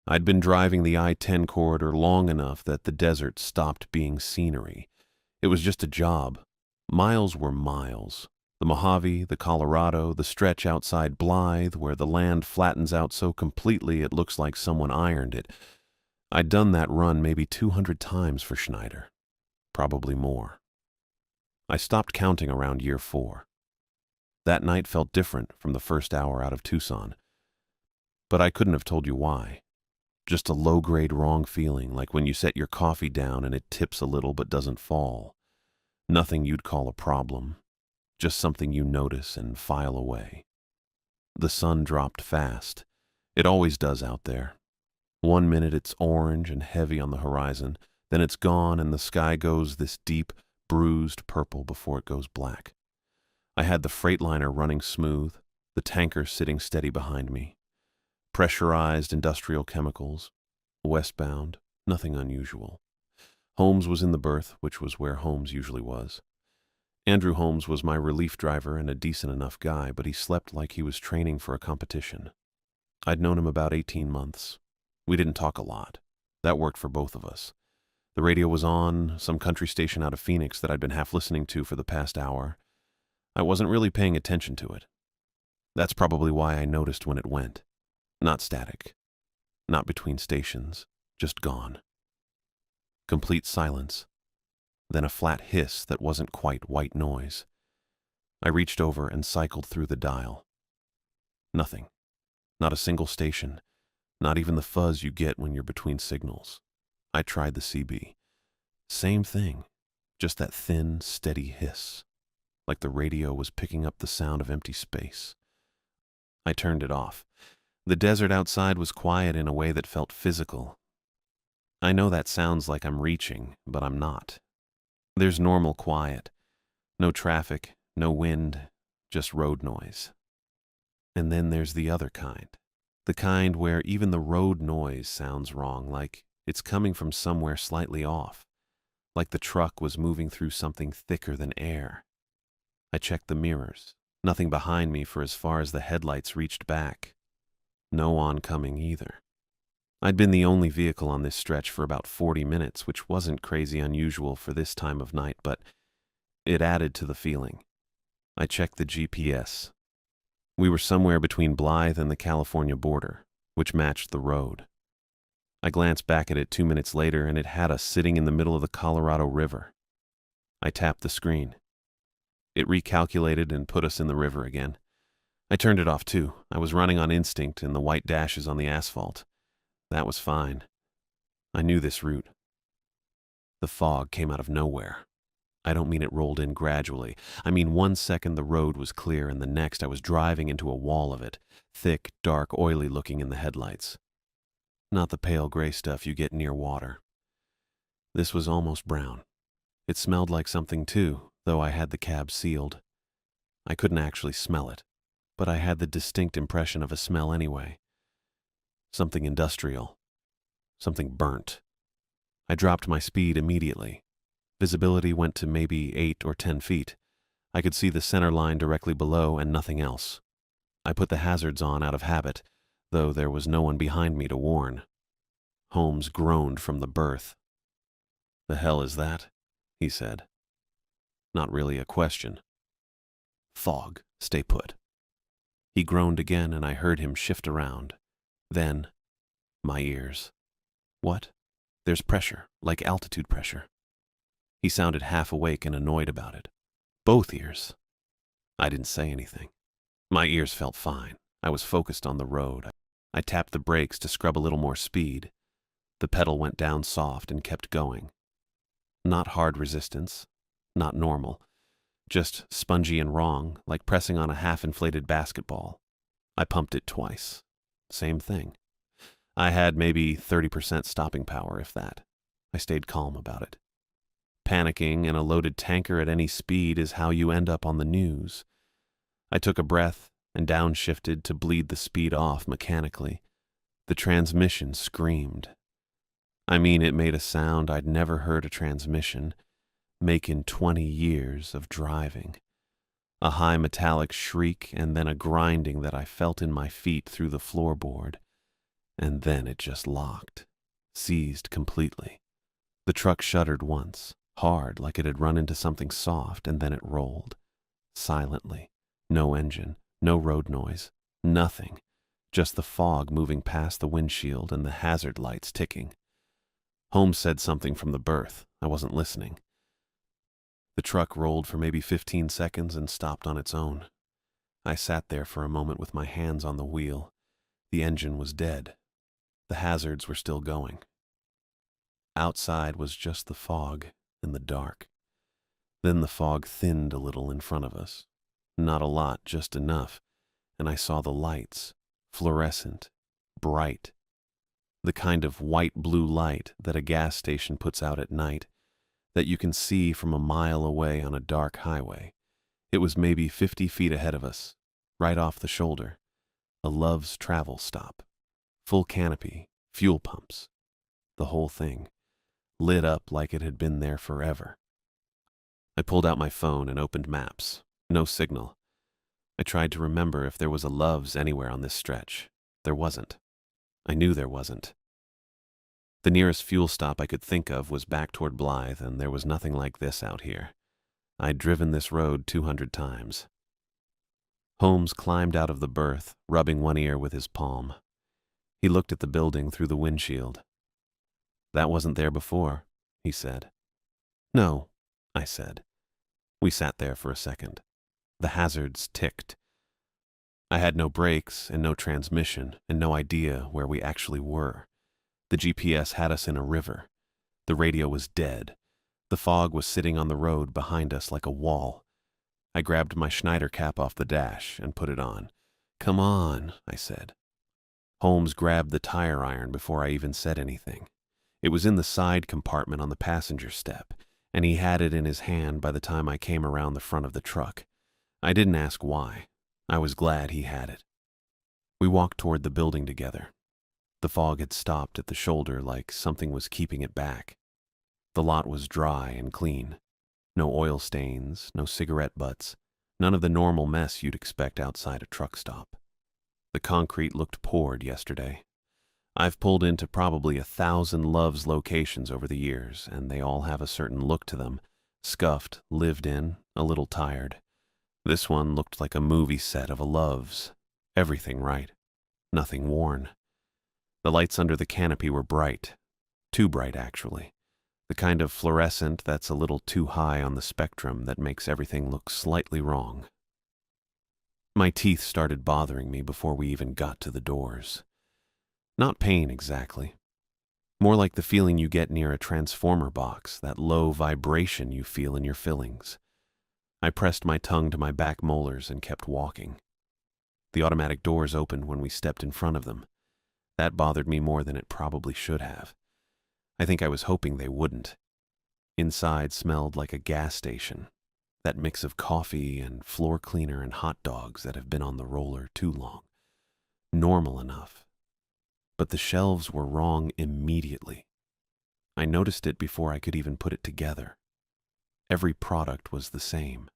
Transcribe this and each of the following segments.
I'd been driving the I-10 corridor long enough that the desert stopped being scenery. It was just a job. Miles were miles. The Mojave, the Colorado, the stretch outside Blythe, where the land flattens out so completely it looks like someone ironed it. I'd done that run maybe 200 times for Schneider. Probably more. I stopped counting around year 4. That night felt different from the first hour out of Tucson. But I couldn't have told you why. Just a low-grade wrong feeling, like when you set your coffee down and it tips a little but doesn't fall. Nothing you'd call a problem. Just something you notice and file away. The sun dropped fast. It always does out there. 1 minute it's orange and heavy on the horizon, then it's gone and the sky goes this deep, bruised purple before it goes black. I had the Freightliner running smooth, the tanker sitting steady behind me. Pressurized industrial chemicals, westbound, nothing unusual. Holmes was in the berth, which was where Holmes usually was. Andrew Holmes was my relief driver and a decent enough guy, but he slept like he was training for a competition. I'd known him about 18 months. We didn't talk a lot. That worked for both of us. The radio was on, some country station out of Phoenix that I'd been half listening to for the past hour. I wasn't really paying attention to it. That's probably why I noticed when it went. Not static. Not between stations. Just gone. Complete silence. Then a flat hiss that wasn't quite white noise. I reached over and cycled through the dial. Nothing. Not a single station. Not even the fuzz you get when you're between signals. I tried the CB. Same thing. Just that thin, steady hiss. Like the radio was picking up the sound of empty space. I turned it off. The desert outside was quiet in a way that felt physical. I know that sounds like I'm reaching, but I'm not. There's normal quiet. No traffic, no wind, just road noise. And then there's the other kind. The kind where even the road noise sounds wrong, like it's coming from somewhere slightly off. Like the truck was moving through something thicker than air. I checked the mirrors. Nothing behind me for as far as the headlights reached back. No oncoming either. I'd been the only vehicle on this stretch for about 40 minutes, which wasn't crazy unusual for this time of night, but it added to the feeling. I checked the GPS. We were somewhere between Blythe and the California border, which matched the road. I glanced back at it 2 minutes later, and it had us sitting in the middle of the Colorado River. I tapped the screen. It recalculated and put us in the river again. I turned it off too. I was running on instinct and the white dashes on the asphalt. That was fine. I knew this route. The fog came out of nowhere. I don't mean it rolled in gradually. I mean 1 second the road was clear and the next I was driving into a wall of it, thick, dark, oily looking in the headlights. Not the pale gray stuff you get near water. This was almost brown. It smelled like something too, though I had the cab sealed. I couldn't actually smell it, but I had the distinct impression of a smell anyway. Something industrial. Something burnt. I dropped my speed immediately. Visibility went to maybe 8 or 10 feet. I could see the center line directly below and nothing else. I put the hazards on out of habit, though there was no one behind me to warn. Holmes groaned from the berth. "The hell is that?" he said. Not really a question. "Fog. Stay put." He groaned again and I heard him shift around. Then, my ears. "What?" "There's pressure, like altitude pressure." He sounded half awake and annoyed about it. "Both ears." I didn't say anything. My ears felt fine. I was focused on the road. I tapped the brakes to scrub a little more speed. The pedal went down soft and kept going. Not hard resistance. Not normal. Just spongy and wrong, like pressing on a half-inflated basketball. I pumped it twice. Same thing. I had maybe 30% stopping power, if that. I stayed calm about it. Panicking in a loaded tanker at any speed is how you end up on the news. I took a breath and downshifted to bleed the speed off mechanically. The transmission screamed. I mean, it made a sound I'd never heard a transmission make in 20 years of driving. A high metallic shriek and then a grinding that I felt in my feet through the floorboard. And then it just locked, seized completely. The truck shuddered once, hard like it had run into something soft, and then it rolled. Silently. No engine, no road noise, nothing. Just the fog moving past the windshield and the hazard lights ticking. Holmes said something from the berth. I wasn't listening. The truck rolled for maybe 15 seconds and stopped on its own. I sat there for a moment with my hands on the wheel. The engine was dead. The hazards were still going. Outside was just the fog and the dark. Then the fog thinned a little in front of us. Not a lot, just enough, and I saw the lights, fluorescent, bright. The kind of white-blue light that a gas station puts out at night, that you can see from a mile away on a dark highway. It was maybe 50 feet ahead of us, right off the shoulder. A Love's Travel stop. Full canopy, fuel pumps. The whole thing, lit up like it had been there forever. I pulled out my phone and opened maps. No signal. I tried to remember if there was a Love's anywhere on this stretch. There wasn't. I knew there wasn't. The nearest fuel stop I could think of was back toward Blythe, and there was nothing like this out here. I'd driven this road 200 times. Holmes climbed out of the berth, rubbing one ear with his palm. He looked at the building through the windshield. "That wasn't there before," he said. "No," I said. We sat there for a second. The hazards ticked. I had no brakes and no transmission and no idea where we actually were. The GPS had us in a river. The radio was dead. The fog was sitting on the road behind us like a wall. I grabbed my Schneider cap off the dash and put it on. "Come on," I said. Holmes grabbed the tire iron before I even said anything. It was in the side compartment on the passenger step, and he had it in his hand by the time I came around the front of the truck. I didn't ask why. I was glad he had it. We walked toward the building together. The fog had stopped at the shoulder like something was keeping it back. The lot was dry and clean. No oil stains, no cigarette butts, none of the normal mess you'd expect outside a truck stop. The concrete looked poured yesterday. I've pulled into probably 1,000 Love's locations over the years, and they all have a certain look to them. Scuffed, lived in, a little tired. This one looked like a movie set of a Love's. Everything right. Nothing worn. The lights under the canopy were bright. Too bright, actually. The kind of fluorescent that's a little too high on the spectrum that makes everything look slightly wrong. My teeth started bothering me before we even got to the doors. Not pain exactly. More like the feeling you get near a transformer box, that low vibration you feel in your fillings. I pressed my tongue to my back molars and kept walking. The automatic doors opened when we stepped in front of them. That bothered me more than it probably should have. I think I was hoping they wouldn't. Inside smelled like a gas station, that mix of coffee and floor cleaner and hot dogs that have been on the roller too long. Normal enough. But the shelves were wrong immediately. I noticed it before I could even put it together. Every product was the same.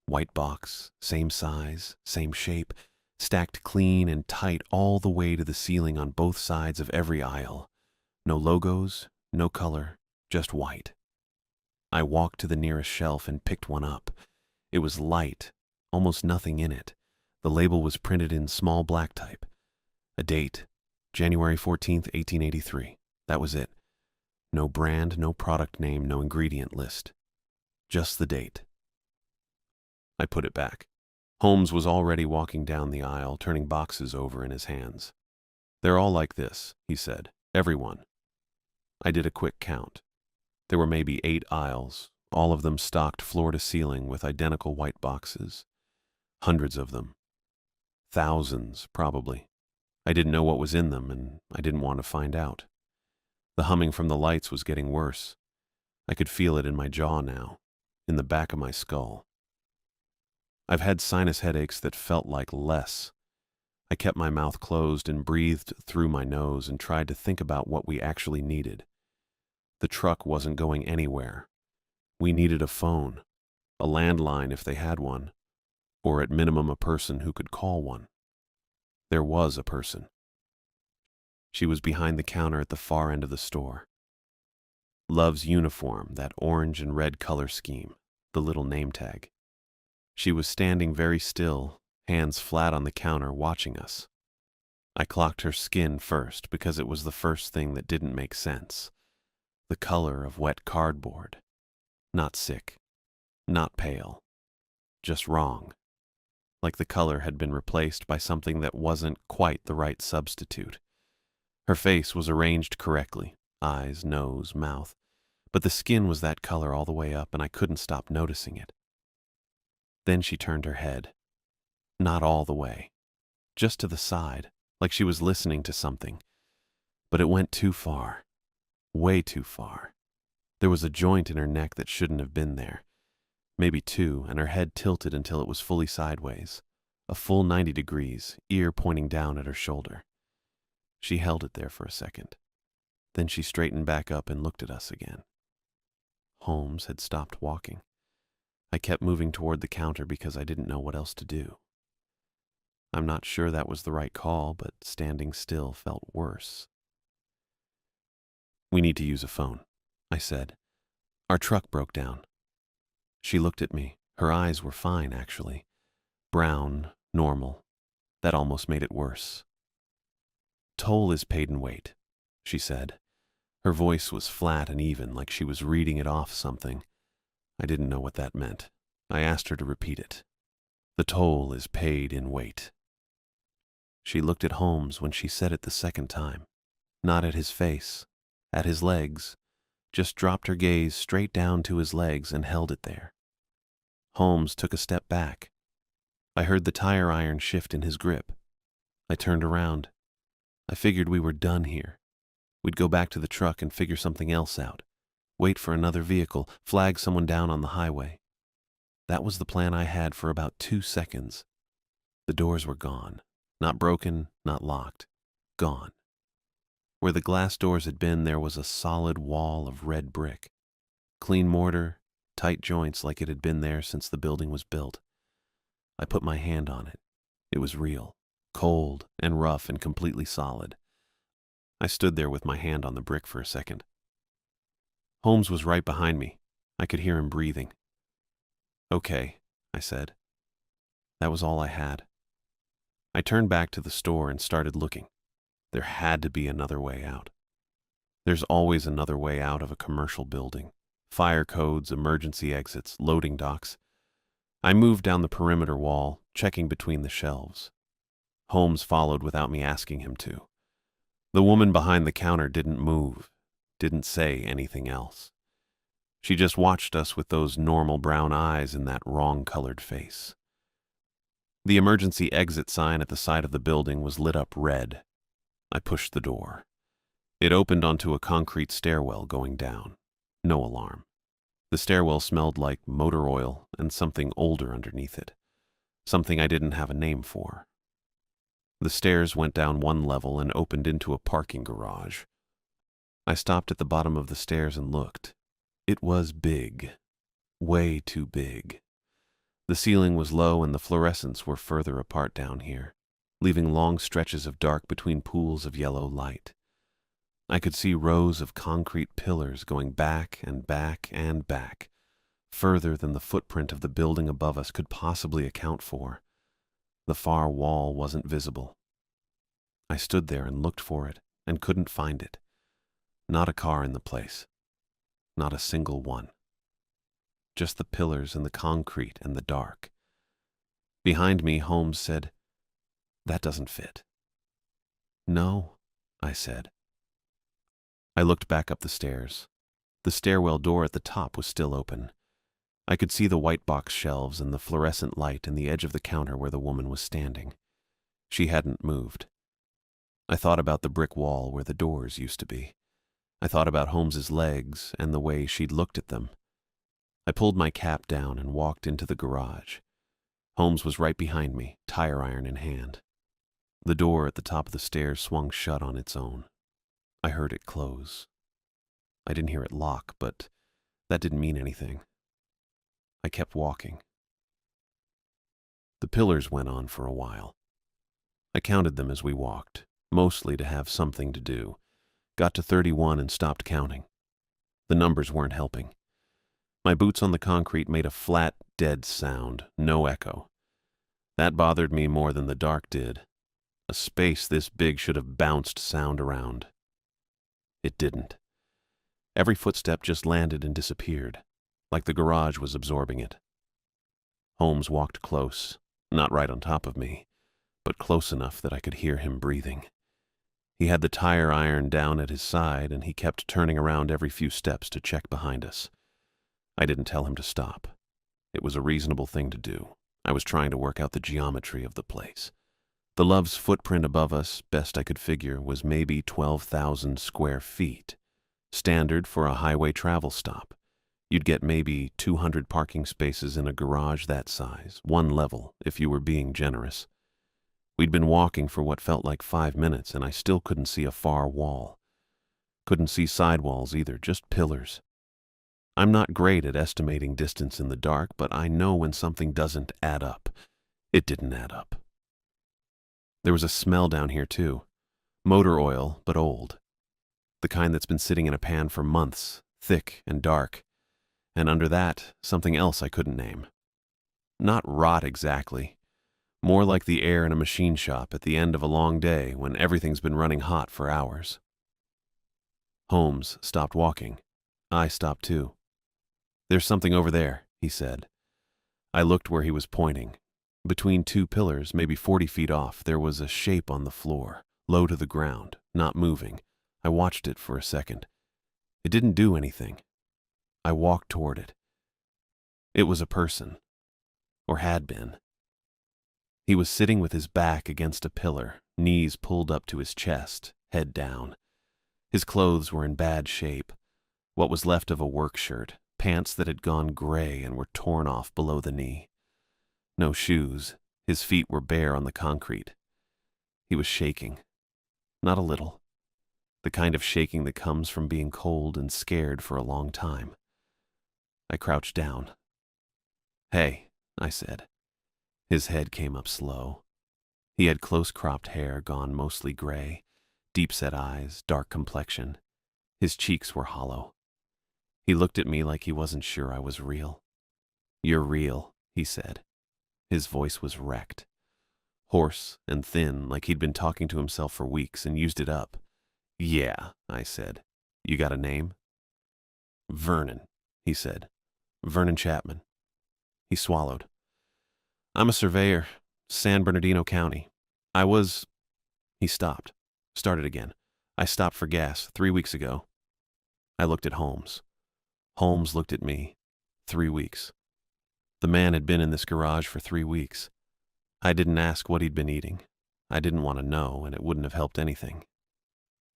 White box, same size, same shape, stacked clean and tight all the way to the ceiling on both sides of every aisle. No logos, no color, just white. I walked to the nearest shelf and picked one up. It was light, almost nothing in it. The label was printed in small black type. A date, January 14th, 1883. That was it. No brand, no product name, no ingredient list. Just the date. I put it back. Holmes was already walking down the aisle, turning boxes over in his hands. "They're all like this," he said. "Every one." I did a quick count. There were maybe 8 aisles, all of them stocked floor to ceiling with identical white boxes. Hundreds of them. Thousands, probably. I didn't know what was in them, and I didn't want to find out. The humming from the lights was getting worse. I could feel it in my jaw now, in the back of my skull. I've had sinus headaches that felt like less. I kept my mouth closed and breathed through my nose and tried to think about what we actually needed. The truck wasn't going anywhere. We needed a phone, a landline if they had one, or at minimum a person who could call one. There was a person. She was behind the counter at the far end of the store. Love's uniform, that orange and red color scheme, the little name tag. She was standing very still, hands flat on the counter, watching us. I clocked her skin first because it was the first thing that didn't make sense. The color of wet cardboard. Not sick. Not pale. Just wrong. Like the color had been replaced by something that wasn't quite the right substitute. Her face was arranged correctly, eyes, nose, mouth, but the skin was that color all the way up and I couldn't stop noticing it. Then she turned her head. Not all the way. Just to the side, like she was listening to something. But it went too far. Way too far. There was a joint in her neck that shouldn't have been there. Maybe two, and her head tilted until it was fully sideways. A full 90 degrees, ear pointing down at her shoulder. She held it there for a second. Then she straightened back up and looked at us again. Holmes had stopped walking. I kept moving toward the counter because I didn't know what else to do. I'm not sure that was the right call, but standing still felt worse. "We need to use a phone," I said. "Our truck broke down." She looked at me. Her eyes were fine, actually. Brown, normal. That almost made it worse. "Toll is paid in weight," she said. Her voice was flat and even, like she was reading it off something. I didn't know what that meant. I asked her to repeat it. "The toll is paid in weight." She looked at Holmes when she said it the second time. Not at his face, at his legs. Just dropped her gaze straight down to his legs and held it there. Holmes took a step back. I heard the tire iron shift in his grip. I turned around. I figured we were done here. We'd go back to the truck and figure something else out. Wait for another vehicle, flag someone down on the highway. That was the plan I had for about 2 seconds. The doors were gone. Not broken, not locked. Gone. Where the glass doors had been, there was a solid wall of red brick. Clean mortar, tight joints like it had been there since the building was built. I put my hand on it. It was real, cold and rough and completely solid. I stood there with my hand on the brick for a second. Holmes was right behind me. I could hear him breathing. "Okay," I said. That was all I had. I turned back to the store and started looking. There had to be another way out. There's always another way out of a commercial building. Fire codes, emergency exits, loading docks. I moved down the perimeter wall, checking between the shelves. Holmes followed without me asking him to. The woman behind the counter didn't move, didn't say anything else. She just watched us with those normal brown eyes and that wrong-colored face. The emergency exit sign at the side of the building was lit up red. I pushed the door. It opened onto a concrete stairwell going down. No alarm. The stairwell smelled like motor oil and something older underneath it. Something I didn't have a name for. The stairs went down one level and opened into a parking garage. I stopped at the bottom of the stairs and looked. It was big. Way too big. The ceiling was low and the fluorescents were further apart down here, leaving long stretches of dark between pools of yellow light. I could see rows of concrete pillars going back and back and back, further than the footprint of the building above us could possibly account for. The far wall wasn't visible. I stood there and looked for it and couldn't find it. Not a car in the place. Not a single one. Just the pillars and the concrete and the dark. Behind me, Holmes said, "That doesn't fit." "No," I said. I looked back up the stairs. The stairwell door at the top was still open. I could see the white box shelves and the fluorescent light in the edge of the counter where the woman was standing. She hadn't moved. I thought about the brick wall where the doors used to be. I thought about Holmes's legs and the way she'd looked at them. I pulled my cap down and walked into the garage. Holmes was right behind me, tire iron in hand. The door at the top of the stairs swung shut on its own. I heard it close. I didn't hear it lock, but that didn't mean anything. I kept walking. The pillars went on for a while. I counted them as we walked. mostly to have something to do. Got to 31 and stopped counting. The numbers weren't helping. My boots on the concrete made a flat, dead sound, no echo. That bothered me more than the dark did. A space this big should have bounced sound around. It didn't. Every footstep just landed and disappeared, like the garage was absorbing it. Holmes walked close, not right on top of me, but close enough that I could hear him breathing. He had the tire iron down at his side, and he kept turning around every few steps to check behind us. I didn't tell him to stop. It was a reasonable thing to do. I was trying to work out the geometry of the place. The Love's footprint above us, best I could figure, was maybe 12,000 square feet. Standard for a highway travel stop. You'd get maybe 200 parking spaces in a garage that size, one level, if you were being generous. We'd been walking for what felt like 5 minutes, and I still couldn't see a far wall. Couldn't see sidewalls either, just pillars. I'm not great at estimating distance in the dark, but I know when something doesn't add up. It didn't add up. There was a smell down here, too. Motor oil, but old. The kind that's been sitting in a pan for months, thick and dark. And under that, something else I couldn't name. Not rot exactly. More like the air in a machine shop at the end of a long day when everything's been running hot for hours. Holmes stopped walking. I stopped too. "There's something over there," he said. I looked where he was pointing. Between two pillars, maybe 40 feet off, there was a shape on the floor, low to the ground, not moving. I watched it for a second. It didn't do anything. I walked toward it. It was a person. Or had been. He was sitting with his back against a pillar, knees pulled up to his chest, head down. His clothes were in bad shape. What was left of a work shirt, pants that had gone gray and were torn off below the knee. No shoes. His feet were bare on the concrete. He was shaking. Not a little. The kind of shaking that comes from being cold and scared for a long time. I crouched down. "Hey," I said. His head came up slow. He had close-cropped hair gone mostly gray, deep-set eyes, dark complexion. His cheeks were hollow. He looked at me like he wasn't sure I was real. "You're real," he said. His voice was wrecked. Hoarse and thin, like he'd been talking to himself for weeks and used it up. "Yeah," I said. "You got a name?" "Vernon," he said. "Vernon Chapman." He swallowed. "I'm a surveyor, San Bernardino County. I was—" He stopped. Started again. "I stopped for gas 3 weeks ago." I looked at Holmes. Holmes looked at me. 3 weeks. The man had been in this garage for 3 weeks. I didn't ask what he'd been eating. I didn't want to know, and it wouldn't have helped anything.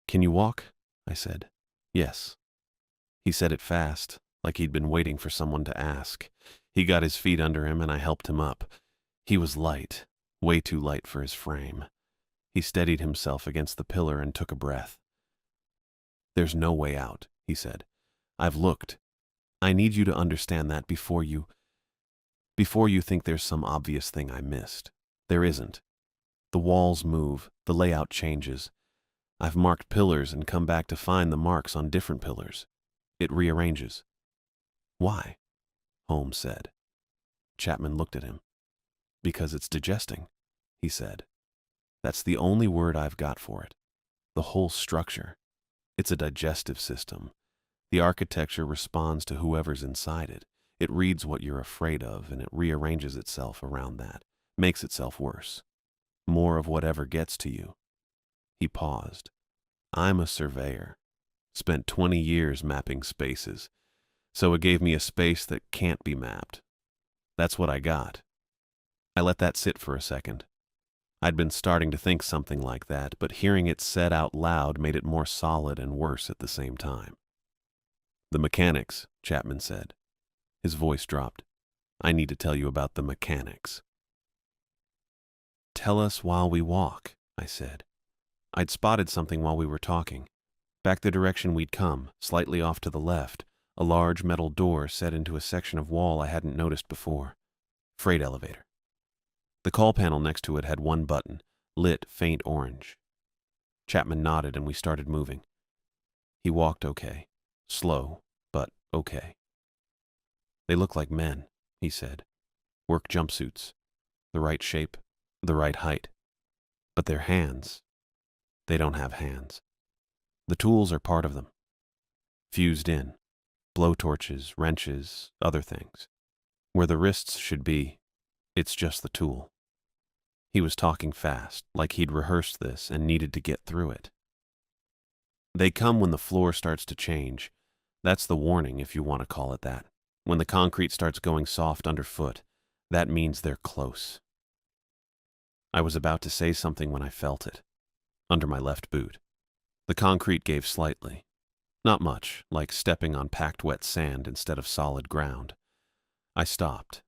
"Can you walk?" I said. "Yes." He said it fast, like he'd been waiting for someone to ask. He got his feet under him, and I helped him up. He was light, way too light for his frame. He steadied himself against the pillar and took a breath. "There's no way out," he said. "I've looked. I need you to understand that before you think there's some obvious thing I missed. There isn't. The walls move, the layout changes. I've marked pillars and come back to find the marks on different pillars. It rearranges." "Why?" Holmes said. Chapman looked at him. "Because it's digesting," he said. "That's the only word I've got for it. The whole structure. It's a digestive system. The architecture responds to whoever's inside it. It reads what you're afraid of, and it rearranges itself around that, makes itself worse. More of whatever gets to you." He paused. "I'm a surveyor. Spent 20 years mapping spaces, so it gave me a space that can't be mapped. That's what I got." I let that sit for a second. I'd been starting to think something like that, but hearing it said out loud made it more solid and worse at the same time. "The mechanics," Chapman said. His voice dropped. "I need to tell you about the mechanics." "Tell us while we walk," I said. I'd spotted something while we were talking. Back the direction we'd come, slightly off to the left, a large metal door set into a section of wall I hadn't noticed before. Freight elevator. The call panel next to it had one button, lit faint orange. Chapman nodded and we started moving. He walked okay. Slow, but okay. They look like men, he said. Work jumpsuits. The right shape, the right height. But their hands, they don't have hands. The tools are part of them. Fused in. Blowtorches, wrenches, other things. Where the wrists should be, it's just the tool. He was talking fast, like he'd rehearsed this and needed to get through it. They come when the floor starts to change. That's the warning, if you want to call it that. When the concrete starts going soft underfoot, that means they're close. I was about to say something when I felt it, under my left boot. The concrete gave slightly. Not much, like stepping on packed wet sand instead of solid ground. I stopped.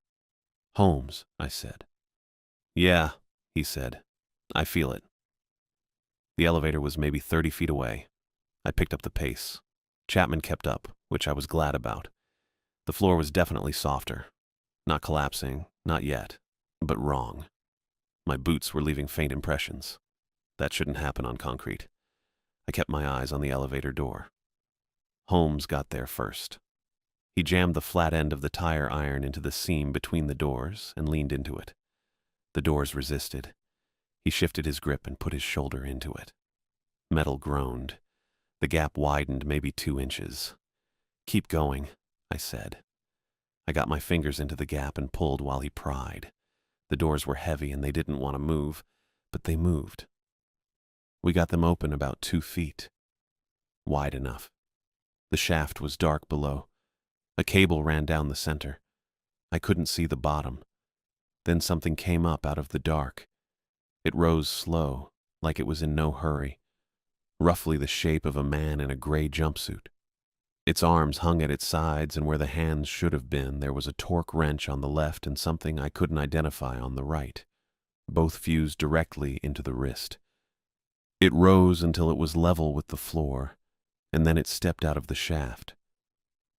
"Holmes," I said. "Yeah," he said. "I feel it." The elevator was maybe 30 feet away. I picked up the pace. Chapman kept up, which I was glad about. The floor was definitely softer. Not collapsing, not yet, but wrong. My boots were leaving faint impressions. That shouldn't happen on concrete. I kept my eyes on the elevator door. Holmes got there first. He jammed the flat end of the tire iron into the seam between the doors and leaned into it. The doors resisted. He shifted his grip and put his shoulder into it. Metal groaned. The gap widened maybe 2 inches. "Keep going," I said. I got my fingers into the gap and pulled while he pried. The doors were heavy and they didn't want to move, but they moved. We got them open about 2 feet. Wide enough. The shaft was dark below. A cable ran down the center. I couldn't see the bottom. Then something came up out of the dark. It rose slow, like it was in no hurry. Roughly the shape of a man in a gray jumpsuit. Its arms hung at its sides, and where the hands should have been, there was a torque wrench on the left and something I couldn't identify on the right. Both fused directly into the wrist. It rose until it was level with the floor, and then it stepped out of the shaft.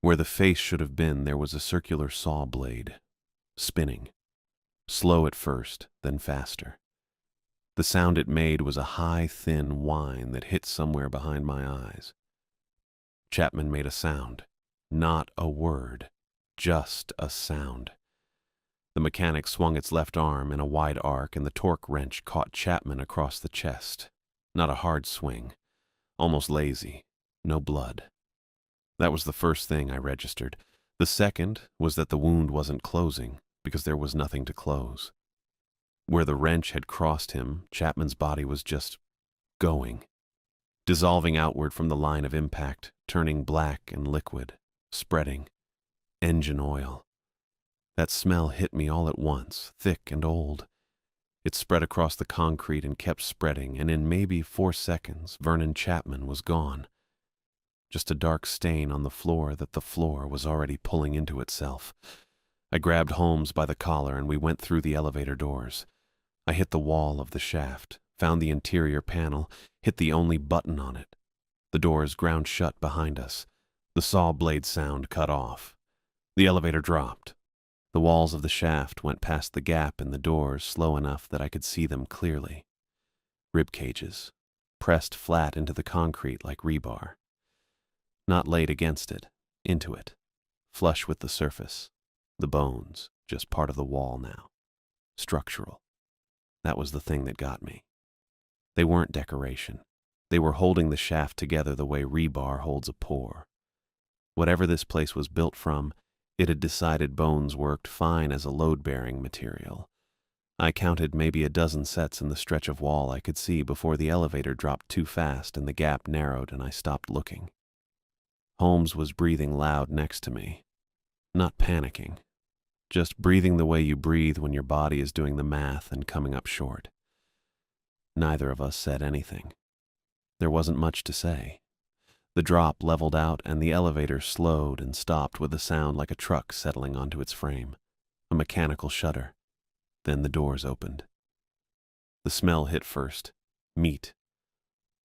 Where the face should have been, there was a circular saw blade, spinning. Slow at first, then faster. The sound it made was a high, thin whine that hit somewhere behind my eyes. Chapman made a sound. Not a word. Just a sound. The mechanic swung its left arm in a wide arc, and the torque wrench caught Chapman across the chest. Not a hard swing. Almost lazy. No blood. That was the first thing I registered. The second was that the wound wasn't closing, because there was nothing to close. Where the wrench had crossed him, Chapman's body was just going. Dissolving outward from the line of impact, turning black and liquid, spreading. Engine oil. That smell hit me all at once, thick and old. It spread across the concrete and kept spreading, and in maybe 4 seconds, Vernon Chapman was gone. Just a dark stain on the floor that the floor was already pulling into itself. I grabbed Holmes by the collar and we went through the elevator doors. I hit the wall of the shaft, found the interior panel, hit the only button on it. The doors ground shut behind us. The saw blade sound cut off. The elevator dropped. The walls of the shaft went past the gap in the doors slow enough that I could see them clearly. Rib cages, pressed flat into the concrete like rebar. Not laid against it, into it, flush with the surface. The bones, just part of the wall now. Structural. That was the thing that got me. They weren't decoration. They were holding the shaft together the way rebar holds a pour. Whatever this place was built from, it had decided bones worked fine as a load-bearing material. I counted maybe a dozen sets in the stretch of wall I could see before the elevator dropped too fast and the gap narrowed and I stopped looking. Holmes was breathing loud next to me. Not panicking. Just breathing the way you breathe when your body is doing the math and coming up short. Neither of us said anything. There wasn't much to say. The drop leveled out and the elevator slowed and stopped with a sound like a truck settling onto its frame. A mechanical shudder. Then the doors opened. The smell hit first. Meat.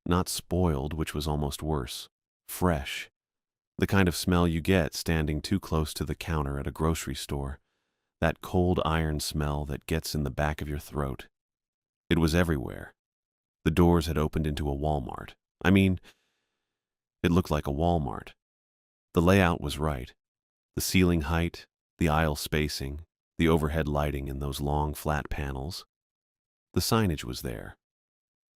Not spoiled, which was almost worse. Fresh. The kind of smell you get standing too close to the counter at a grocery store. That cold iron smell that gets in the back of your throat. It was everywhere. The doors had opened into a Walmart. I mean, it looked like a Walmart. The layout was right. The ceiling height, the aisle spacing, the overhead lighting in those long flat panels. The signage was there.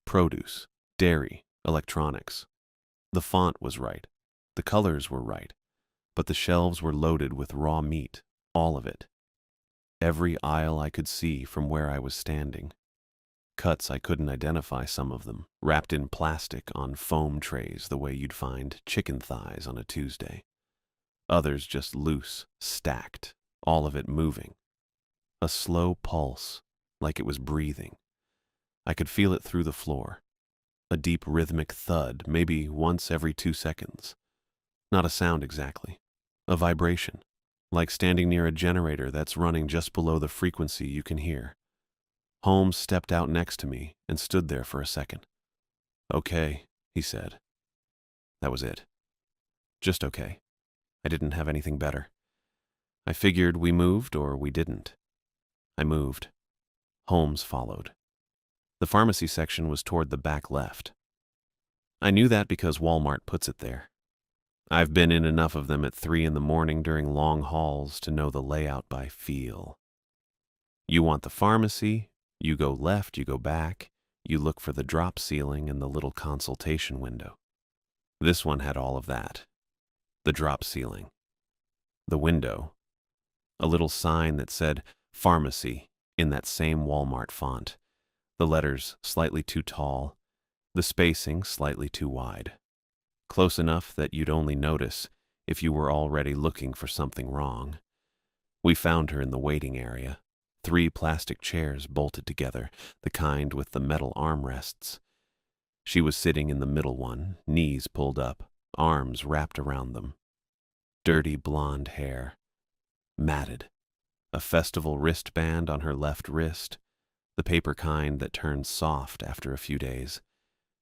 Produce, dairy, electronics. The font was right. The colors were right. But the shelves were loaded with raw meat, all of it. Every aisle I could see from where I was standing. Cuts I couldn't identify some of them, wrapped in plastic on foam trays the way you'd find chicken thighs on a Tuesday. Others just loose, stacked, all of it moving. A slow pulse, like it was breathing. I could feel it through the floor. A deep rhythmic thud, maybe once every 2 seconds. Not a sound exactly. A vibration, like standing near a generator that's running just below the frequency you can hear. Holmes stepped out next to me and stood there for a second. "Okay," he said. That was it. Just okay. I didn't have anything better. I figured we moved or we didn't. I moved. Holmes followed. The pharmacy section was toward the back left. I knew that because Walmart puts it there. I've been in enough of them at 3 in the morning during long hauls to know the layout by feel. You want the pharmacy, you go left, you go back, you look for the drop ceiling and the little consultation window. This one had all of that. The drop ceiling. The window. A little sign that said pharmacy in that same Walmart font. The letters slightly too tall, the spacing slightly too wide. Close enough that you'd only notice if you were already looking for something wrong. We found her in the waiting area. 3 plastic chairs bolted together, the kind with the metal armrests. She was sitting in the middle one, knees pulled up, arms wrapped around them. Dirty blonde hair. Matted. A festival wristband on her left wrist, the paper kind that turns soft after a few days.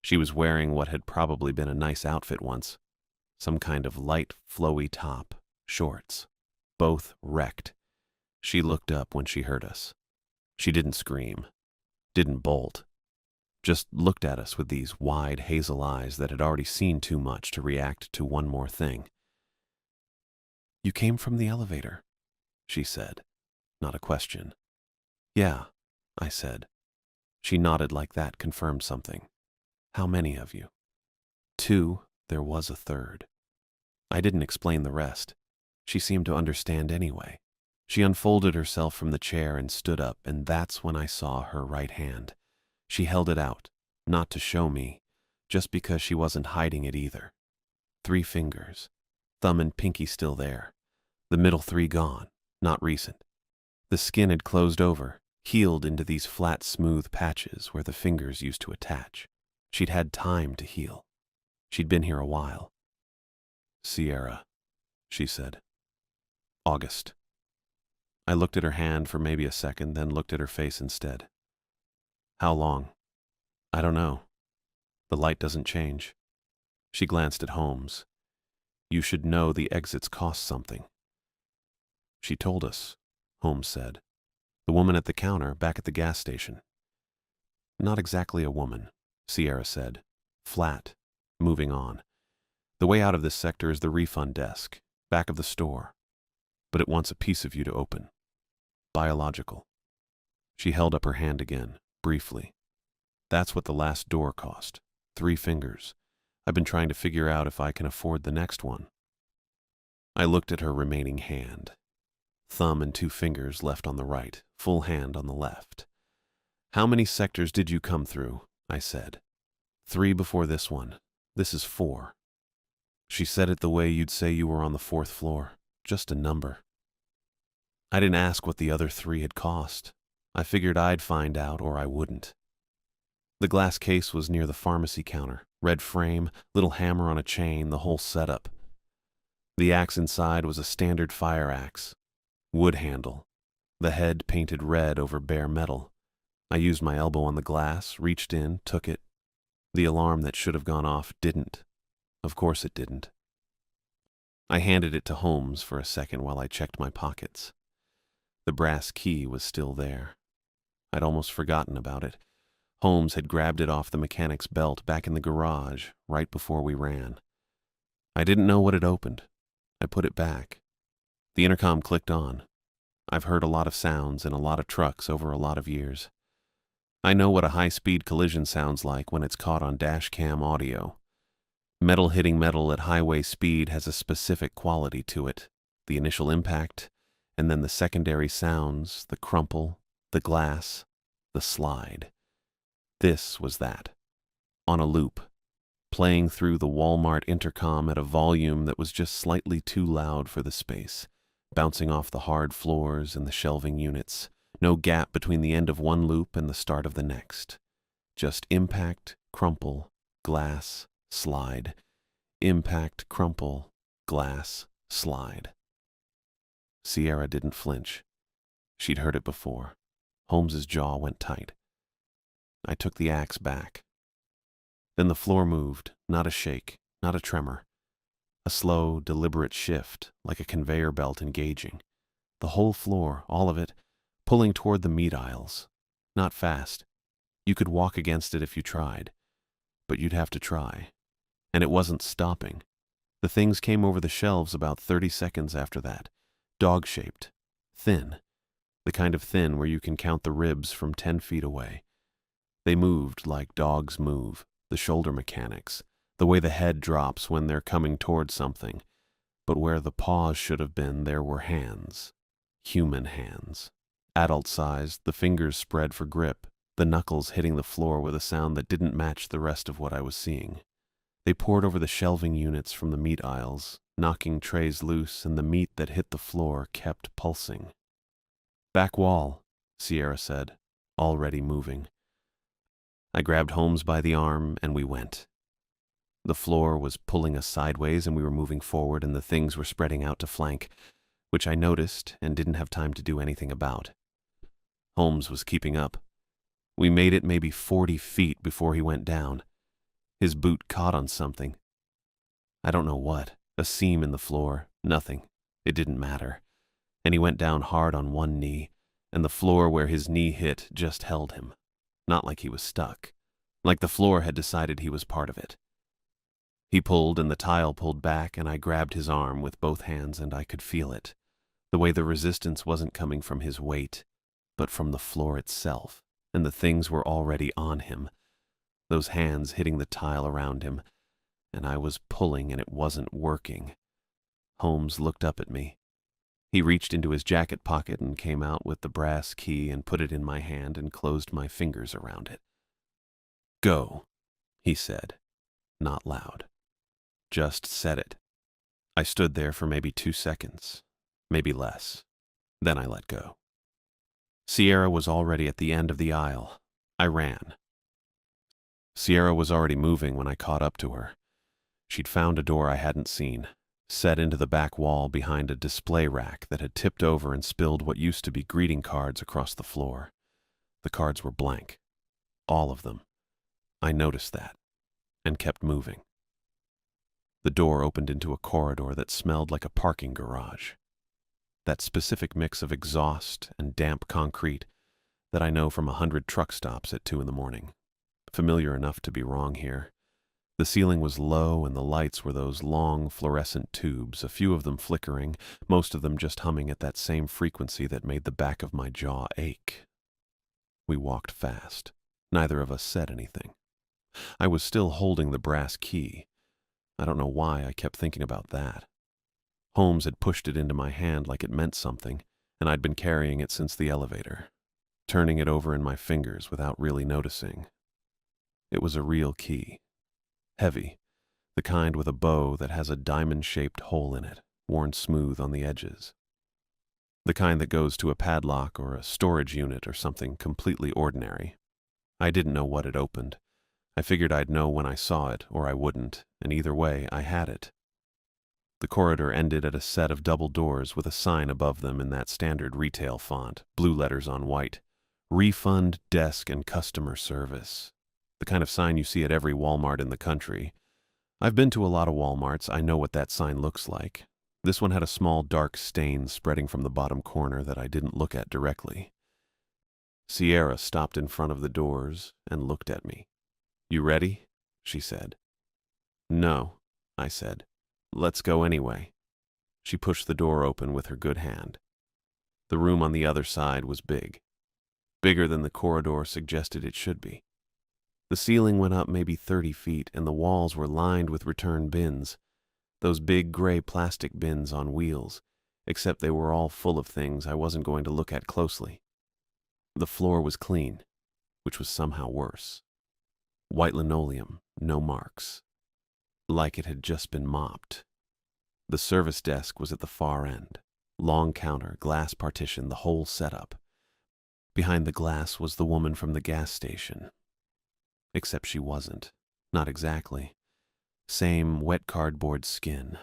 She was wearing what had probably been a nice outfit once. Some kind of light, flowy top, shorts. Both wrecked. She looked up when she heard us. She didn't scream. Didn't bolt. Just looked at us with these wide hazel eyes that had already seen too much to react to one more thing. "You came from the elevator," she said. Not a question. "Yeah," I said. She nodded like that confirmed something. "How many of you?" "2. There was a third." I didn't explain the rest. She seemed to understand anyway. She unfolded herself from the chair and stood up, and that's when I saw her right hand. She held it out, not to show me, just because she wasn't hiding it either. 3 fingers, thumb and pinky still there. The middle 3 gone, not recent. The skin had closed over, healed into these flat, smooth patches where the fingers used to attach. She'd had time to heal. She'd been here a while. "Sierra," she said. "August." I looked at her hand for maybe a second, then looked at her face instead. "How long?" "I don't know. The light doesn't change." She glanced at Holmes. "You should know the exits cost something." "She told us," Holmes said. "The woman at the counter back at the gas station." "Not exactly a woman," Sierra said. "Flat. Moving on. The way out of this sector is the refund desk, back of the store. But it wants a piece of you to open. Biological." She held up her hand again, briefly. "That's what the last door cost. 3 fingers. I've been trying to figure out if I can afford the next one." I looked at her remaining hand. Thumb and 2 fingers left on the right, full hand on the left. "How many sectors did you come through?" I said. 3 before this one. This is 4. She said it the way you'd say you were on the 4th floor. Just a number. I didn't ask what the other 3 had cost. I figured I'd find out or I wouldn't. The glass case was near the pharmacy counter. Red frame, little hammer on a chain, the whole setup. The axe inside was a standard fire axe. Wood handle. The head painted red over bare metal. I used my elbow on the glass, reached in, took it. The alarm that should have gone off didn't. Of course it didn't. I handed it to Holmes for a second while I checked my pockets. The brass key was still there. I'd almost forgotten about it. Holmes had grabbed it off the mechanic's belt back in the garage right before we ran. I didn't know what had opened. I put it back. The intercom clicked on. I've heard a lot of sounds in a lot of trucks over a lot of years. I know what a high-speed collision sounds like when it's caught on dash cam audio. Metal hitting metal at highway speed has a specific quality to it. The initial impact, and then the secondary sounds, the crumple, the glass, the slide. This was that. On a loop, playing through the Walmart intercom at a volume that was just slightly too loud for the space, bouncing off the hard floors and the shelving units. No gap between the end of one loop and the start of the next. Just impact, crumple, glass, slide. Impact, crumple, glass, slide. Sierra didn't flinch. She'd heard it before. Holmes's jaw went tight. I took the axe back. Then the floor moved, not a shake, not a tremor. A slow, deliberate shift, like a conveyor belt engaging. The whole floor, all of it, pulling toward the meat aisles. Not fast. You could walk against it if you tried. But you'd have to try. And it wasn't stopping. The things came over the shelves about 30 seconds after that. Dog-shaped. Thin. The kind of thin where you can count the ribs from 10 feet away. They moved like dogs move, the shoulder mechanics, the way the head drops when they're coming toward something. But where the paws should have been, there were hands. Human hands. Adult-sized, the fingers spread for grip, the knuckles hitting the floor with a sound that didn't match the rest of what I was seeing. They poured over the shelving units from the meat aisles, knocking trays loose, and the meat that hit the floor kept pulsing. "Back wall," Sierra said, already moving. I grabbed Holmes by the arm, and we went. The floor was pulling us sideways, and we were moving forward, and the things were spreading out to flank, which I noticed and didn't have time to do anything about. Holmes was keeping up. We made it maybe 40 feet before he went down. His boot caught on something. I don't know what. A seam in the floor. Nothing. It didn't matter. And he went down hard on one knee, and the floor where his knee hit just held him. Not like he was stuck. Like the floor had decided he was part of it. He pulled, and the tile pulled back, and I grabbed his arm with both hands, and I could feel it. The way the resistance wasn't coming from his weight, but from the floor itself, and the things were already on him. Those hands hitting the tile around him, and I was pulling, and it wasn't working. Holmes looked up at me. He reached into his jacket pocket and came out with the brass key and put it in my hand and closed my fingers around it. "Go," he said, not loud. Just said it. I stood there for maybe 2 seconds, maybe less. Then I let go. Sierra was already at the end of the aisle. I ran. Sierra was already moving when I caught up to her. She'd found a door I hadn't seen, set into the back wall behind a display rack that had tipped over and spilled what used to be greeting cards across the floor. The cards were blank. All of them. I noticed that, and kept moving. The door opened into a corridor that smelled like a parking garage. That specific mix of exhaust and damp concrete that I know from 100 truck stops at 2 in the morning. Familiar enough to be wrong here. The ceiling was low, and the lights were those long fluorescent tubes, a few of them flickering, most of them just humming at that same frequency that made the back of my jaw ache. We walked fast. Neither of us said anything. I was still holding the brass key. I don't know why I kept thinking about that. Holmes had pushed it into my hand like it meant something, and I'd been carrying it since the elevator, turning it over in my fingers without really noticing. It was a real key. Heavy, the kind with a bow that has a diamond-shaped hole in it, worn smooth on the edges. The kind that goes to a padlock or a storage unit or something completely ordinary. I didn't know what it opened. I figured I'd know when I saw it, or I wouldn't, and either way, I had it. The corridor ended at a set of double doors with a sign above them in that standard retail font, blue letters on white. Refund, Desk, and Customer Service. The kind of sign you see at every Walmart in the country. I've been to a lot of Walmarts. I know what that sign looks like. This one had a small dark stain spreading from the bottom corner that I didn't look at directly. Sierra stopped in front of the doors and looked at me. "You ready?" she said. "No," I said. "Let's go anyway." She pushed the door open with her good hand. The room on the other side was big. Bigger than the corridor suggested it should be. The ceiling went up maybe 30 feet, and the walls were lined with return bins, those big gray plastic bins on wheels, except they were all full of things I wasn't going to look at closely. The floor was clean, which was somehow worse. White linoleum, no marks. Like it had just been mopped. The service desk was at the far end. Long counter, glass partition, the whole setup. Behind the glass was the woman from the gas station. Except she wasn't. Not exactly. Same wet cardboard skin.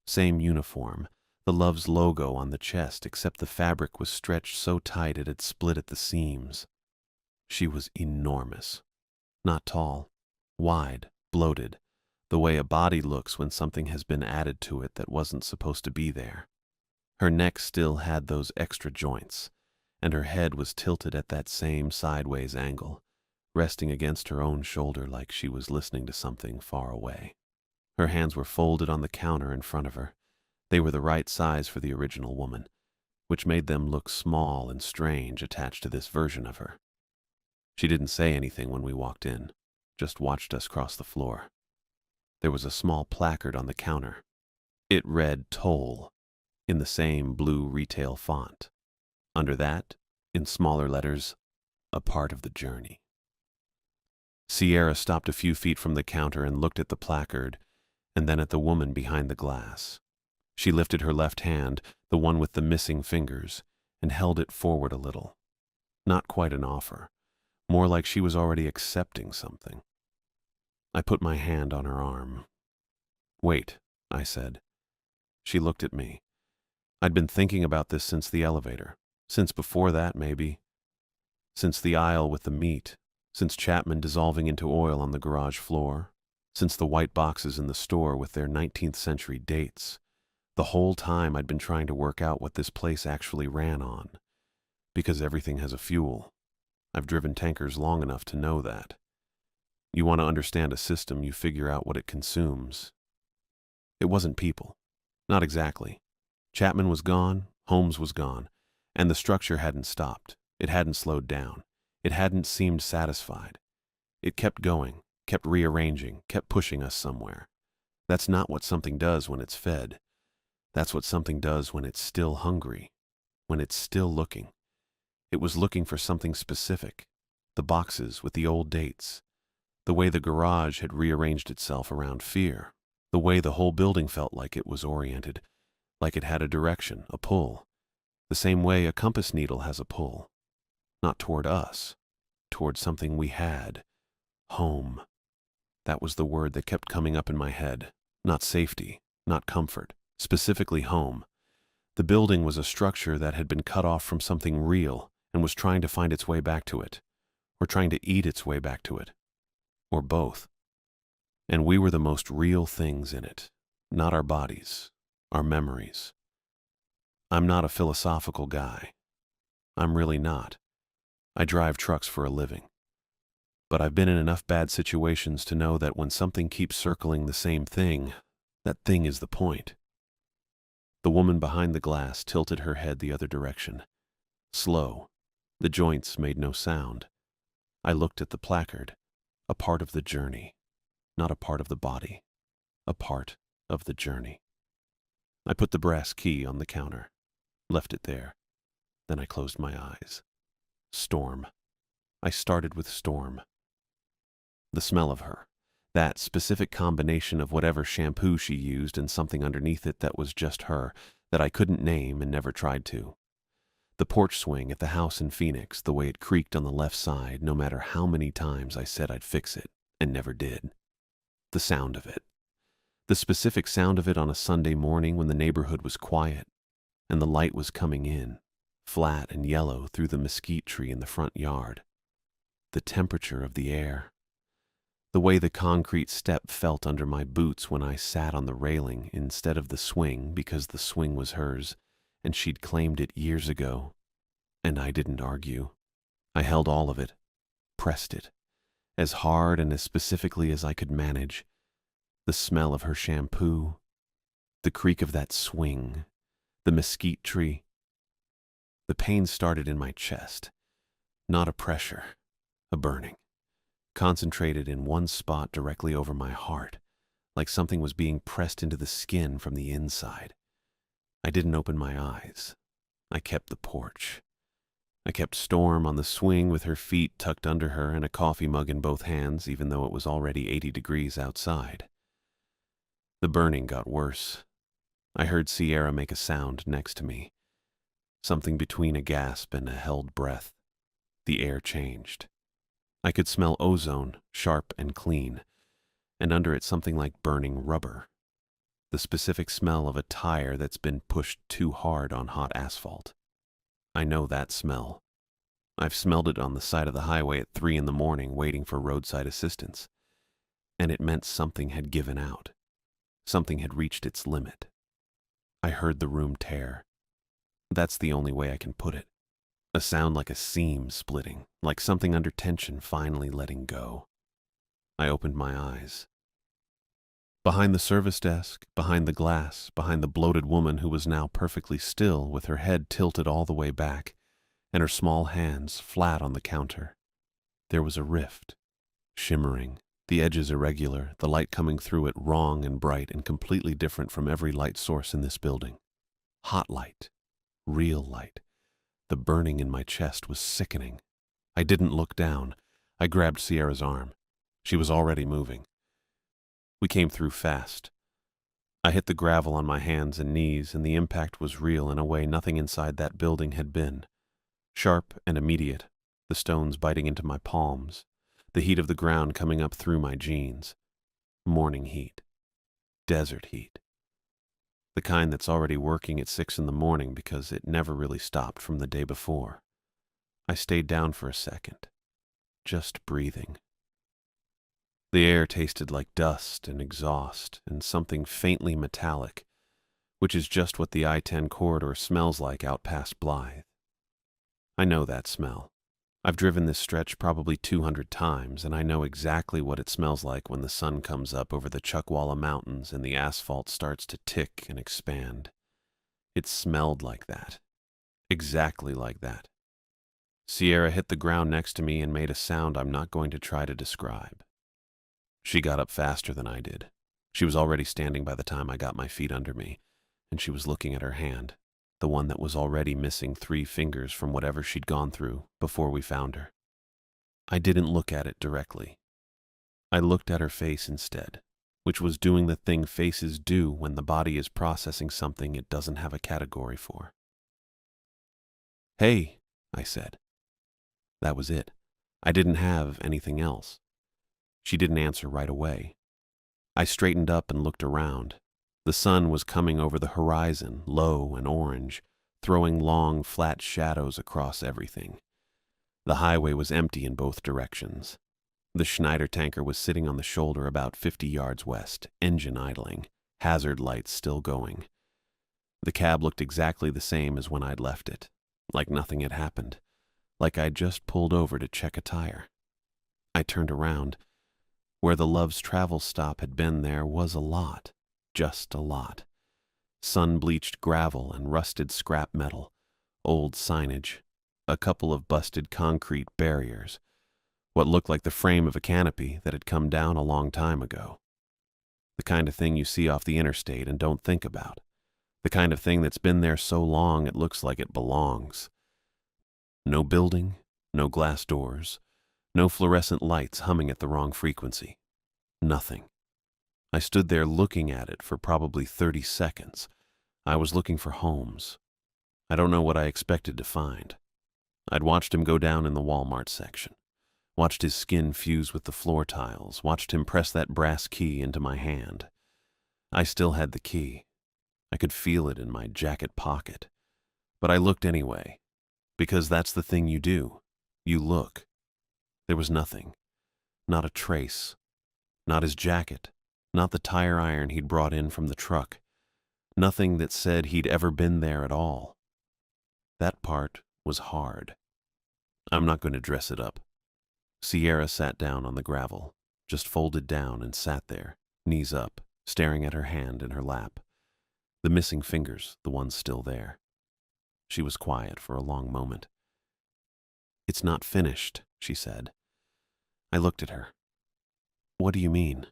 Same uniform. The Love's logo on the chest, except the fabric was stretched so tight it had split at the seams. She was enormous. Not tall. Wide, bloated. The way a body looks when something has been added to it that wasn't supposed to be there. Her neck still had those extra joints, and her head was tilted at that same sideways angle, resting against her own shoulder like she was listening to something far away. Her hands were folded on the counter in front of her. They were the right size for the original woman, which made them look small and strange attached to this version of her. She didn't say anything when we walked in, just watched us cross the floor. There was a small placard on the counter. It read "Toll" in the same blue retail font. Under that, in smaller letters, "A part of the journey." Sierra stopped a few feet from the counter and looked at the placard, and then at the woman behind the glass. She lifted her left hand, the one with the missing fingers, and held it forward a little. Not quite an offer, more like she was already accepting something. I put my hand on her arm. "Wait," I said. She looked at me. I'd been thinking about this since the elevator, since before that maybe, since the aisle with the meat, since Chapman dissolving into oil on the garage floor, since the white boxes in the store with their 19th century dates. The whole time I'd been trying to work out what this place actually ran on, because everything has a fuel. I've driven tankers long enough to know that. You want to understand a system, you figure out what it consumes. It wasn't people. Not exactly. Chapman was gone, Holmes was gone, and the structure hadn't stopped. It hadn't slowed down. It hadn't seemed satisfied. It kept going, kept rearranging, kept pushing us somewhere. That's not what something does when it's fed. That's what something does when it's still hungry, when it's still looking. It was looking for something specific. The boxes with the old dates. The way the garage had rearranged itself around fear. The way the whole building felt like it was oriented, like it had a direction, a pull. The same way a compass needle has a pull. Not toward us, toward something we had. Home. That was the word that kept coming up in my head. Not safety, not comfort, specifically home. The building was a structure that had been cut off from something real and was trying to find its way back to it, or trying to eat its way back to it, or both. And we were the most real things in it, not our bodies, our memories. I'm not a philosophical guy. I'm really not. I drive trucks for a living. But I've been in enough bad situations to know that when something keeps circling the same thing, that thing is the point. The woman behind the glass tilted her head the other direction. Slow. The joints made no sound. I looked at the placard. A part of the journey. Not a part of the body. A part of the journey. I put the brass key on the counter. Left it there. Then I closed my eyes. Storm. I started with Storm. The smell of her. That specific combination of whatever shampoo she used and something underneath it that was just her, that I couldn't name and never tried to. The porch swing at the house in Phoenix, the way it creaked on the left side, no matter how many times I said I'd fix it, and never did. The sound of it. The specific sound of it on a Sunday morning when the neighborhood was quiet, and the light was coming in, flat and yellow through the mesquite tree in the front yard. The temperature of the air. The way the concrete step felt under my boots when I sat on the railing instead of the swing because the swing was hers, and she'd claimed it years ago. And I didn't argue. I held all of it, pressed it, as hard and as specifically as I could manage. The smell of her shampoo, the creak of that swing, the mesquite tree. The pain started in my chest, not a pressure, a burning, concentrated in one spot directly over my heart, like something was being pressed into the skin from the inside. I didn't open my eyes. I kept the porch. I kept Storm on the swing with her feet tucked under her and a coffee mug in both hands, even though it was already 80 degrees outside. The burning got worse. I heard Sierra make a sound next to me, something between a gasp and a held breath. The air changed. I could smell ozone, sharp and clean, and under it something like burning rubber. The specific smell of a tire that's been pushed too hard on hot asphalt. I know that smell. I've smelled it on the side of the highway at 3 in the morning waiting for roadside assistance. And it meant something had given out. Something had reached its limit. I heard the room tear. That's the only way I can put it. A sound like a seam splitting, like something under tension finally letting go. I opened my eyes. Behind the service desk, behind the glass, behind the bloated woman who was now perfectly still with her head tilted all the way back and her small hands flat on the counter, there was a rift, shimmering, the edges irregular, the light coming through it wrong and bright and completely different from every light source in this building. Hot light, real light. The burning in my chest was sickening. I didn't look down. I grabbed Sierra's arm. She was already moving. We came through fast. I hit the gravel on my hands and knees, and the impact was real in a way nothing inside that building had been. Sharp and immediate, the stones biting into my palms, the heat of the ground coming up through my jeans. Morning heat. Desert heat. The kind that's already working at 6 in the morning because it never really stopped from the day before. I stayed down for a second, just breathing. The air tasted like dust and exhaust and something faintly metallic, which is just what the I-10 corridor smells like out past Blythe. I know that smell. I've driven this stretch probably 200 times, and I know exactly what it smells like when the sun comes up over the Chuckwalla Mountains and the asphalt starts to tick and expand. It smelled like that. Exactly like that. Sierra hit the ground next to me and made a sound I'm not going to try to describe. She got up faster than I did. She was already standing by the time I got my feet under me, and she was looking at her hand, the one that was already missing 3 fingers from whatever she'd gone through before we found her. I didn't look at it directly. I looked at her face instead, which was doing the thing faces do when the body is processing something it doesn't have a category for. "Hey," I said. That was it. I didn't have anything else. She didn't answer right away. I straightened up and looked around. The sun was coming over the horizon, low and orange, throwing long, flat shadows across everything. The highway was empty in both directions. The Schneider tanker was sitting on the shoulder about 50 yards west, engine idling, hazard lights still going. The cab looked exactly the same as when I'd left it, like nothing had happened, like I'd just pulled over to check a tire. I turned around. Where the Love's Travel stop had been there was a lot, just a lot. Sun-bleached gravel and rusted scrap metal, old signage, a couple of busted concrete barriers, what looked like the frame of a canopy that had come down a long time ago. The kind of thing you see off the interstate and don't think about. The kind of thing that's been there so long it looks like it belongs. No building, no glass doors, no fluorescent lights humming at the wrong frequency. Nothing. I stood there looking at it for probably 30 seconds. I was looking for Holmes. I don't know what I expected to find. I'd watched him go down in the Walmart section, watched his skin fuse with the floor tiles, watched him press that brass key into my hand. I still had the key. I could feel it in my jacket pocket. But I looked anyway, because that's the thing you do. You look. There was nothing. Not a trace. Not his jacket. Not the tire iron he'd brought in from the truck. Nothing that said he'd ever been there at all. That part was hard. I'm not going to dress it up. Sierra sat down on the gravel, just folded down and sat there, knees up, staring at her hand in her lap. The missing fingers, the ones still there. She was quiet for a long moment. It's not finished, she said. I looked at her. What do you mean?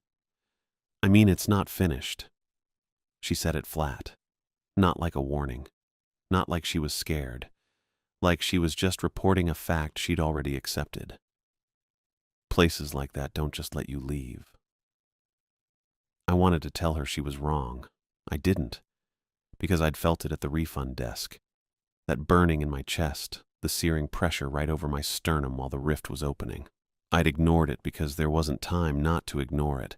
I mean it's not finished. She said it flat, not like a warning, not like she was scared, like she was just reporting a fact she'd already accepted. Places like that don't just let you leave. I wanted to tell her she was wrong. I didn't, because I'd felt it at the refund desk. That burning in my chest, the searing pressure right over my sternum while the rift was opening. I'd ignored it because there wasn't time not to ignore it,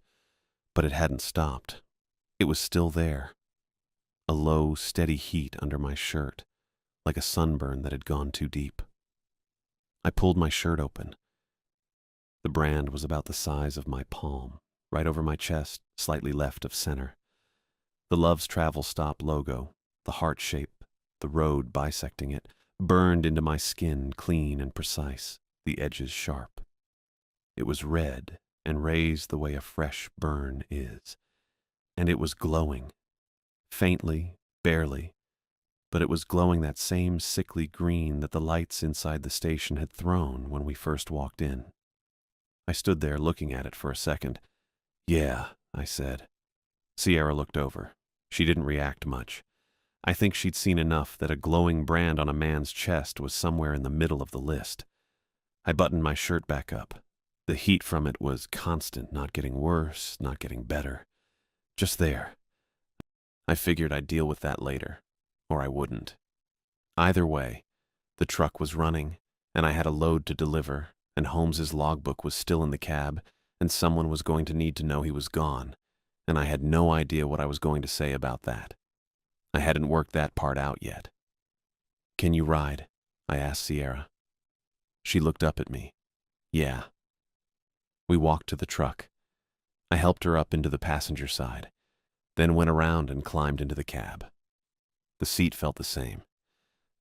but it hadn't stopped. It was still there. A low, steady heat under my shirt, like a sunburn that had gone too deep. I pulled my shirt open. The brand was about the size of my palm, right over my chest, slightly left of center. The Love's Travel Stop logo, the heart shape, the road bisecting it, burned into my skin clean and precise, the edges sharp. It was red and raised the way a fresh burn is, and it was glowing, faintly, barely, but it was glowing that same sickly green that the lights inside the station had thrown when we first walked in. I stood there looking at it for a second. Yeah, I said. Sierra looked over. She didn't react much. I think she'd seen enough that a glowing brand on a man's chest was somewhere in the middle of the list. I buttoned my shirt back up. The heat from it was constant, not getting worse, not getting better. Just there. I figured I'd deal with that later, or I wouldn't. Either way, the truck was running, and I had a load to deliver, and Holmes's logbook was still in the cab, and someone was going to need to know he was gone, and I had no idea what I was going to say about that. I hadn't worked that part out yet. Can you ride? I asked Sierra. She looked up at me. Yeah. We walked to the truck. I helped her up into the passenger side, then went around and climbed into the cab. The seat felt the same.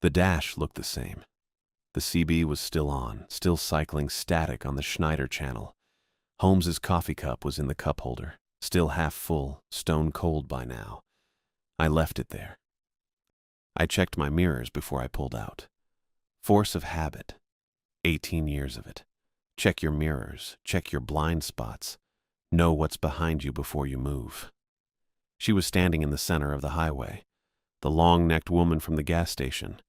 The dash looked the same. The CB was still on, still cycling static on the Schneider channel. Holmes's coffee cup was in the cup holder, still half full, stone cold by now. I left it there. I checked my mirrors before I pulled out. Force of habit. 18 years of it. Check your mirrors, check your blind spots. Know what's behind you before you move. She was standing in the center of the highway, the long-necked woman from the gas station,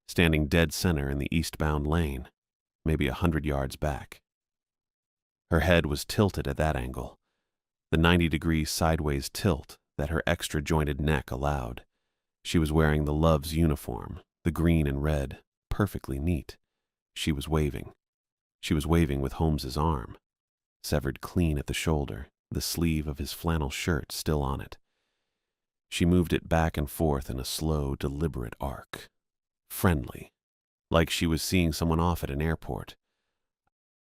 standing dead center in the eastbound lane, maybe 100 yards back. Her head was tilted at that angle, the 90-degree sideways tilt that her extra-jointed neck allowed. She was wearing the Love's uniform, the green and red, perfectly neat. She was waving. She was waving with Holmes's arm, severed clean at the shoulder, the sleeve of his flannel shirt still on it. She moved it back and forth in a slow, deliberate arc. Friendly, like she was seeing someone off at an airport.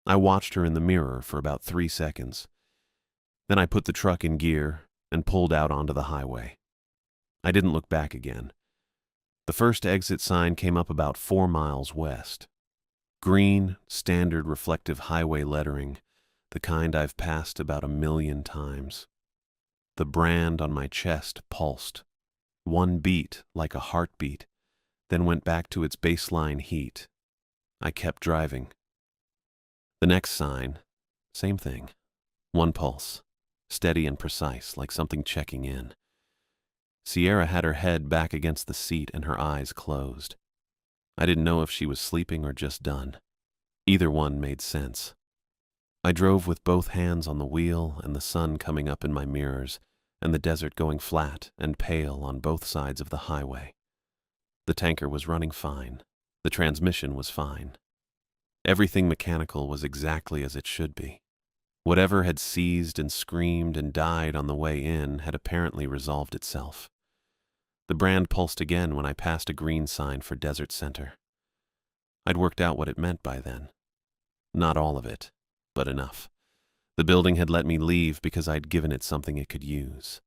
I watched her in the mirror for about 3 seconds. Then I put the truck in gear and pulled out onto the highway. I didn't look back again. The first exit sign came up about 4 miles west. Green, standard reflective highway lettering, the kind I've passed about 1,000,000 times. The brand on my chest pulsed. One beat, like a heartbeat, then went back to its baseline heat. I kept driving. The next sign, same thing. One pulse, steady and precise, like something checking in. Sierra had her head back against the seat and her eyes closed. I didn't know if she was sleeping or just done. Either one made sense. I drove with both hands on the wheel and the sun coming up in my mirrors and the desert going flat and pale on both sides of the highway. The tanker was running fine. The transmission was fine. Everything mechanical was exactly as it should be. Whatever had seized and screamed and died on the way in had apparently resolved itself. The brand pulsed again when I passed a green sign for Desert Center. I'd worked out what it meant by then. Not all of it, but enough. The building had let me leave because I'd given it something it could use.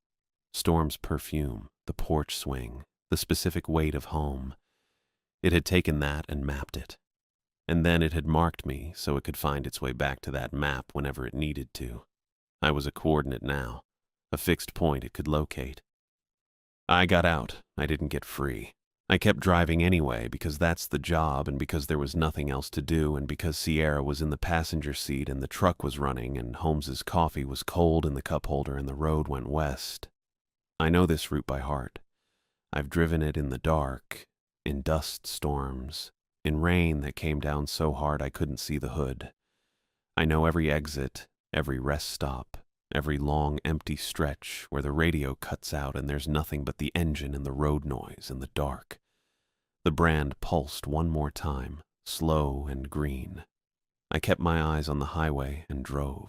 Storm's perfume, the porch swing, the specific weight of home. It had taken that and mapped it. and then it had marked me so it could find its way back to that map whenever it needed to. I was a coordinate now, a fixed point it could locate. I got out. I didn't get free. I kept driving anyway because that's the job and because there was nothing else to do and because Sierra was in the passenger seat and the truck was running and Holmes's coffee was cold in the cup holder and the road went west. I know this route by heart. I've driven it in the dark, in dust storms, in rain that came down so hard I couldn't see the hood. I know every exit, every rest stop, every long empty stretch where the radio cuts out and there's nothing but the engine and the road noise and the dark. The brand pulsed one more time, slow and green. I kept my eyes on the highway and drove.